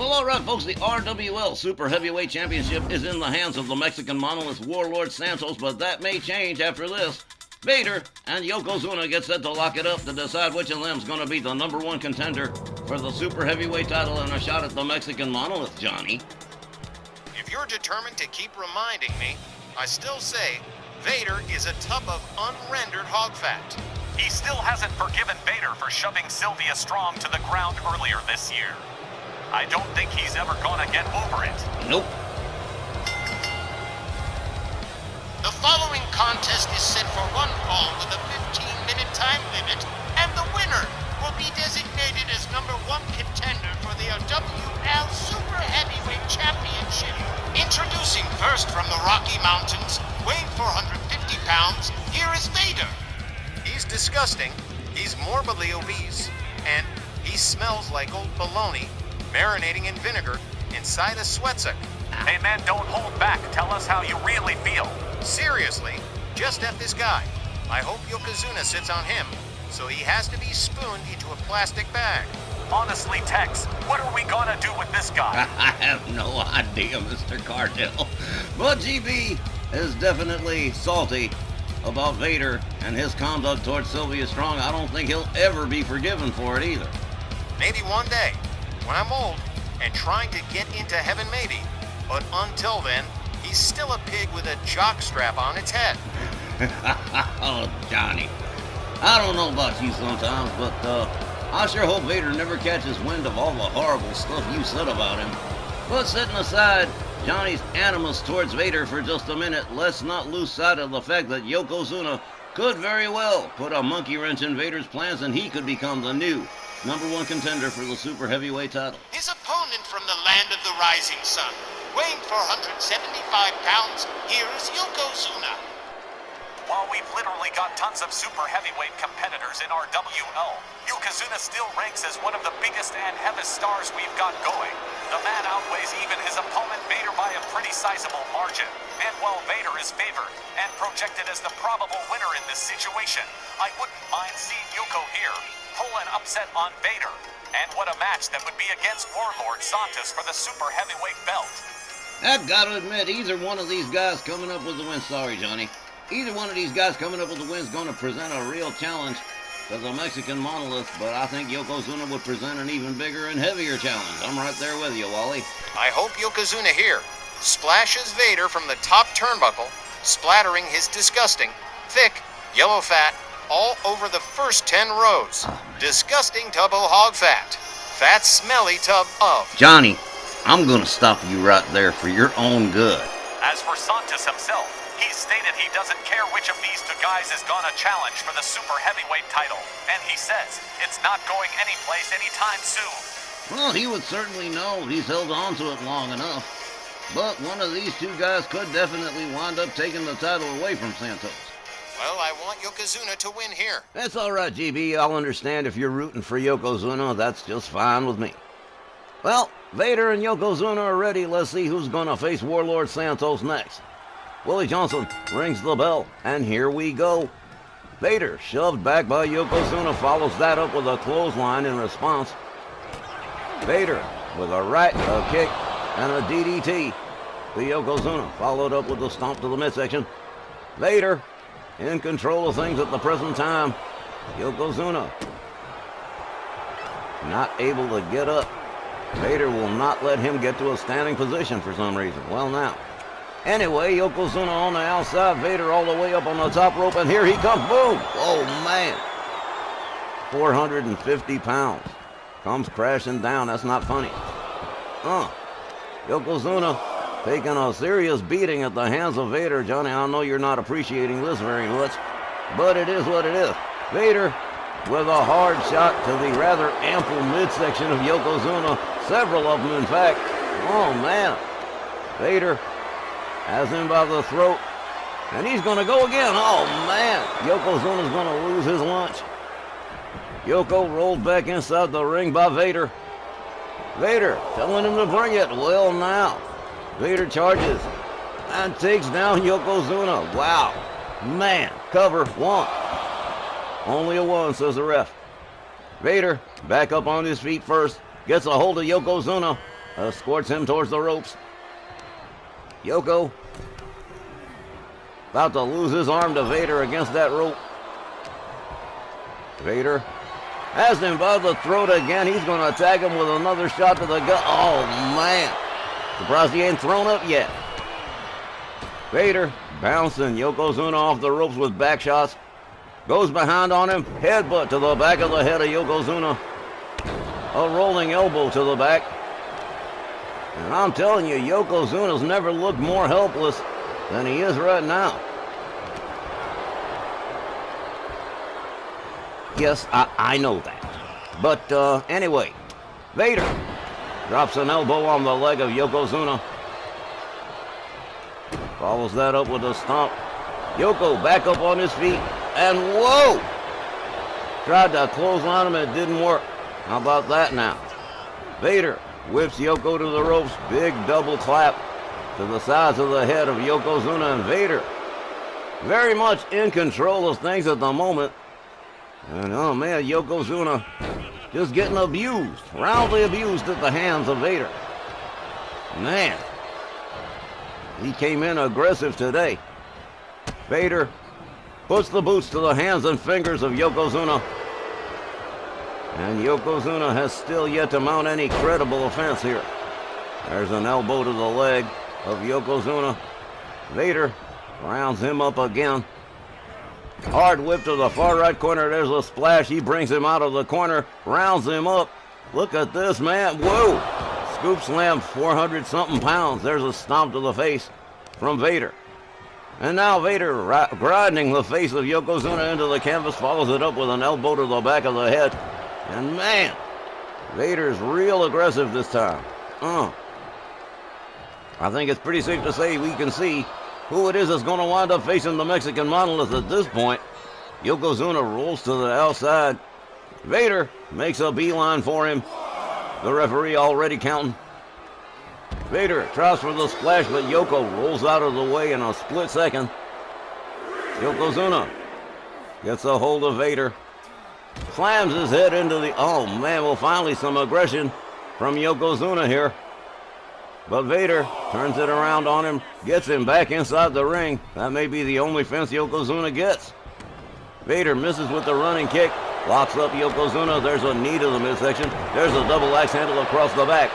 Well, alright folks, the RWL Super Heavyweight Championship is in the hands of the Mexican monolith Warlord Santos, but that may change after this. Vader and Yokozuna get set to lock it up to decide which of them's going to be the number one contender for the Super Heavyweight title and a shot at the Mexican monolith, Johnny. If you're determined to keep reminding me, I still say Vader is a tub of unrendered hog fat. He still hasn't forgiven Vader for shoving Sylvia Strong to the ground earlier this year. I don't think he's ever gonna get over it. Nope. The following contest is set for one fall with a 15-minute time limit, and the winner will be designated as number one contender for the Rwl Super Heavyweight Championship. Introducing first from the Rocky Mountains, weighing 450 pounds, here is Vader. He's disgusting, he's morbidly obese, and he smells like old bologna marinating in vinegar inside a sweatsuit. Hey man, don't hold back. Tell us how you really feel. Seriously, just F this guy. I hope Yokozuna sits on him, so he has to be spooned into a plastic bag. Honestly, Tex, what are we gonna do with this guy? I have no idea, Mr. Cardell. But GB is definitely salty about Vader and his conduct towards Sylvia Strong. I don't think he'll ever be forgiven for it either. Maybe one day, when I'm old and trying to get into heaven maybe. But until then, he's still a pig with a jock strap on its head. Oh, Johnny. I don't know about you sometimes, but I sure hope Vader never catches wind of all the horrible stuff you said about him. But setting aside Johnny's animus towards Vader for just a minute, let's not lose sight of the fact that Yokozuna could very well put a monkey wrench in Vader's plans and he could become the new number one contender for the Super Heavyweight title. His opponent from the land of the rising sun, weighing 475 pounds, here is Yokozuna. While we've literally got tons of super heavyweight competitors in our WL, Yokozuna still ranks as one of the biggest and heaviest stars we've got going. The man outweighs even his opponent Vader by a pretty sizable margin. And while Vader is favored and projected as the probable winner in this situation, I wouldn't mind seeing Yoko here pull an upset on Vader. And what a match that would be against Warlord Santos for the super heavyweight belt. I've got to admit, either one of these guys coming up with the win, sorry Johnny, either one of these guys coming up with the win is going to present a real challenge to the Mexican monolith, but I think Yokozuna would present an even bigger and heavier challenge. I'm right there with you, Wally. I hope Yokozuna here splashes Vader from the top turnbuckle, splattering his disgusting, thick, yellow fat all over the first 10 rows. Disgusting tub of hog fat. Fat, smelly tub of... Johnny, I'm going to stop you right there for your own good. As for Santos himself, he stated he doesn't care which of these two guys is gonna challenge for the super heavyweight title, and he says it's not going anyplace anytime soon. Well, he would certainly know he's held on to it long enough. But one of these two guys could definitely wind up taking the title away from Santos. Well, I want Yokozuna to win here. That's all right, GB. I'll understand if you're rooting for Yokozuna. That's just fine with me. Well, Vader and Yokozuna are ready. Let's see who's going to face Warlord Santos next. Willie Johnson rings the bell, and here we go. Vader, shoved back by Yokozuna, follows that up with a clothesline in response. Vader with a right, a kick, and a DDT to Yokozuna, followed up with a stomp to the midsection. Vader in control of things at the present time. Yokozuna not able to get up. Vader will not let him get to a standing position for some reason. Well, now. Anyway, Yokozuna on the outside, Vader all the way up on the top rope, and here he comes. Boom! Oh, man. 450 pounds. Comes crashing down. That's not funny. Yokozuna taking a serious beating at the hands of Vader. Johnny, I know you're not appreciating this very much, but it is what it is. Vader with a hard shot to the rather ample midsection of Yokozuna. Several of them, in fact. Oh, man. Vader has him by the throat, and he's going to go again. Oh, man. Yokozuna's going to lose his lunch. Yoko rolled back inside the ring by Vader. Vader telling him to bring it. Well, now. Vader charges and takes down Yokozuna. Wow. Man. Cover. One. Only a one, says the ref. Vader back up on his feet first. Gets a hold of Yokozuna. escorts him towards the ropes. Yoko about to lose his arm to Vader against that rope. Vader has him by the throat again. He's going to attack him with another shot to the gut. Oh, man. Surprised he ain't thrown up yet. Vader bouncing Yokozuna off the ropes with back shots. Goes behind on him. Headbutt to the back of the head of Yokozuna. A rolling elbow to the back. And I'm telling you, Yokozuna's never looked more helpless than he is right now. Yes, I know that. But anyway, Vader drops an elbow on the leg of Yokozuna. Follows that up with a stomp. Yoko back up on his feet. And whoa! Tried to clothesline him, it didn't work. How about that now? Vader whips Yoko to the ropes. Big double clap to the sides of the head of Yokozuna, and Vader very much in control of things at the moment. And oh man, Yokozuna just getting abused, roundly abused at the hands of Vader. Man, he came in aggressive today. Vader puts the boots to the hands and fingers of Yokozuna. And Yokozuna has still yet to mount any credible offense here. There's an elbow to the leg of Yokozuna. Vader rounds him up again. Hard whip to the far right corner. There's a splash. He brings him out of the corner. Rounds him up. Look at this, man. Whoa! Scoop slam, 400-something pounds. There's a stomp to the face from Vader. And now Vader grinding the face of Yokozuna into the canvas. Follows it up with an elbow to the back of the head. And man, Vader's real aggressive this time. I think it's pretty safe to say we can see who it is that's going to wind up facing the Mexican monolith at this point. Yokozuna rolls to the outside. Vader makes a beeline for him. The referee already counting. Vader tries for the splash, but Yoko rolls out of the way in a split second. Yokozuna gets a hold of Vader. Slams his head into the... Oh, man, well, finally some aggression from Yokozuna here. But Vader turns it around on him, gets him back inside the ring. That may be the only fence Yokozuna gets. Vader misses with the running kick, locks up Yokozuna. There's a knee to the midsection. There's a double axe handle across the back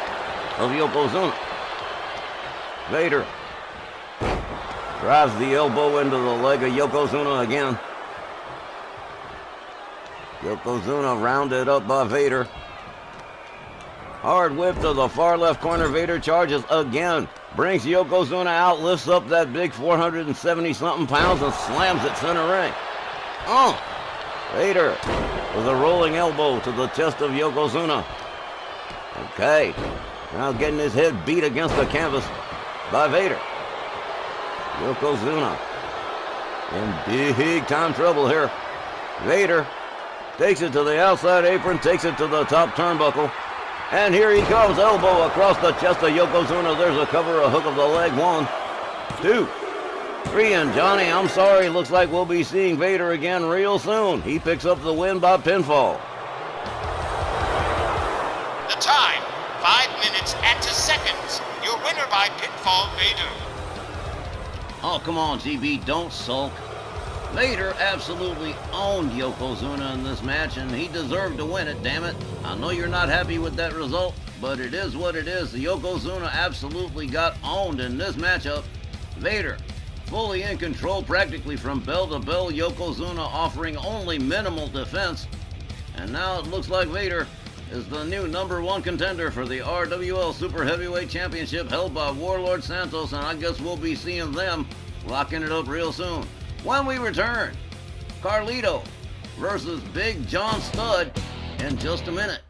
of Yokozuna. Vader drives the elbow into the leg of Yokozuna again. Yokozuna rounded up by Vader. Hard whip to the far left corner. Vader charges again. Brings Yokozuna out, lifts up that big 470-something pounds and slams it center ring. Vader with a rolling elbow to the chest of Yokozuna. Okay, now getting his head beat against the canvas by Vader. Yokozuna in big time trouble here. Vader takes it to the outside apron, takes it to the top turnbuckle. And here he comes, elbow across the chest of Yokozuna. There's a cover, a hook of the leg. 1, 2, 3, and Johnny, I'm sorry, looks like we'll be seeing Vader again real soon. He picks up the win by pinfall. The time, 5 minutes and 2 seconds. Your winner by pinfall, Vader. Oh, come on, GB, don't sulk. Vader absolutely owned Yokozuna in this match, and he deserved to win it, damn it. I know you're not happy with that result, but it is what it is. The Yokozuna absolutely got owned in this matchup. Vader, fully in control practically from bell to bell. Yokozuna offering only minimal defense. And now it looks like Vader is the new #1 contender for the RWL Super Heavyweight Championship held by Warlord Santos, and I guess we'll be seeing them locking it up real soon. When we return, Carlito versus Big John Studd in just a minute.